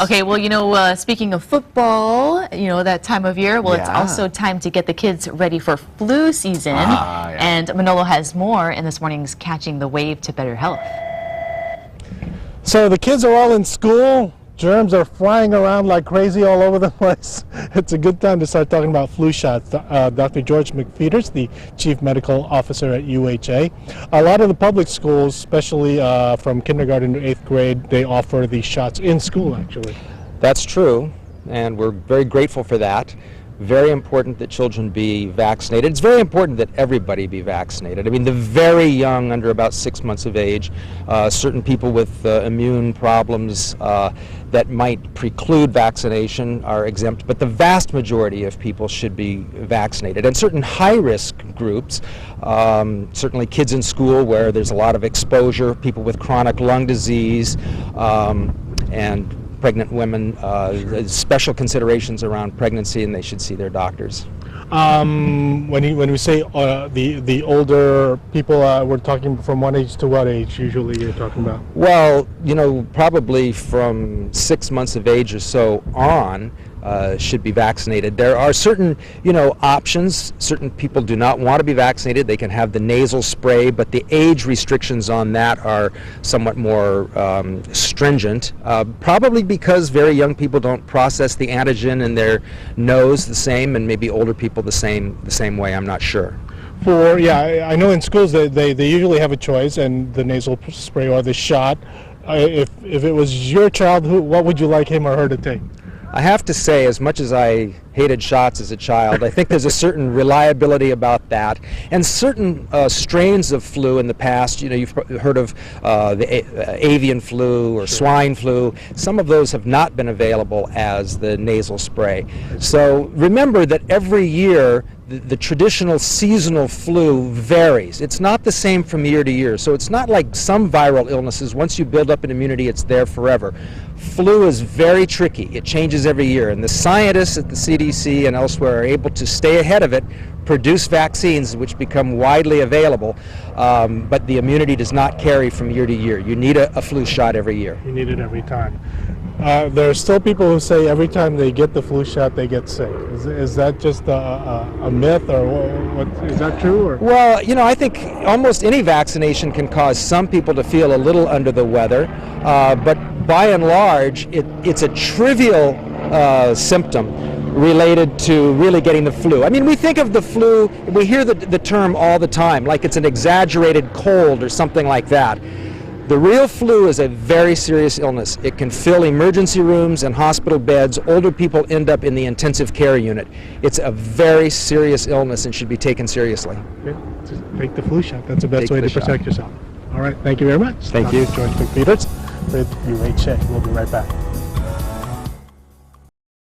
Okay, well, speaking of football, that time of year, well, it's Yeah. also time to get the kids ready for flu season. Yeah. And Manolo has more in this morning's Catching the Wave to Better Health. So the kids are all in school. Germs are flying around like crazy all over the place. It's a good time to start talking about flu shots. Dr. George McPheeters, the Chief Medical Officer at UHA. A lot of the public schools, especially from kindergarten to 8th grade, they offer these shots in school, actually. That's true, and we're very grateful for that. Very important that children be vaccinated. It's very important that everybody be vaccinated. I mean, the very young, under about 6 months of age, certain people with immune problems that might preclude vaccination are exempt, but the vast majority of people should be vaccinated. And certain high-risk groups, certainly kids in school where there's a lot of exposure, people with chronic lung disease, and pregnant women, special considerations around pregnancy, and they should see their doctors. When we say the older people, we're talking from what age to what age usually you're talking about? Well, probably from 6 months of age or so on should be vaccinated. There are certain, options. Certain people do not want to be vaccinated. They can have the nasal spray, but the age restrictions on that are somewhat more stringent, probably because very young people don't process the antigen in their nose the same, and maybe older people the same way. I'm not sure. I know in schools they usually have a choice, and the nasal spray or the shot. If it was your child, what would you like him or her to take? I have to say, as much as I hated shots as a child, I think there's a certain reliability about that. And certain strains of flu in the past, you've heard of the avian flu or swine flu. Some of those have not been available as the nasal spray. So remember that every year the traditional seasonal flu varies. It's not the same from year to year. So it's not like some viral illnesses. Once you build up an immunity, it's there forever. Flu is very tricky. It changes every year. And the scientists at the CDC and elsewhere are able to stay ahead of it, produce vaccines which become widely available, but the immunity does not carry from year to year. You need a flu shot every year. You need it every time. There are still people who say every time they get the flu shot they get sick. Is that just a myth, or what? Is that true? Or? Well, I think almost any vaccination can cause some people to feel a little under the weather, but by and large it's a trivial symptom related to really getting the flu. I mean, we think of the flu, we hear the term all the time, like it's an exaggerated cold or something like that. The real flu is a very serious illness. It can fill emergency rooms and hospital beds. Older people end up in the intensive care unit. It's a very serious illness and should be taken seriously. Okay. Just take the flu shot. That's the best way to protect yourself. All right. Thank you very much. Thank you. George McPheeters with UHA. We'll be right back.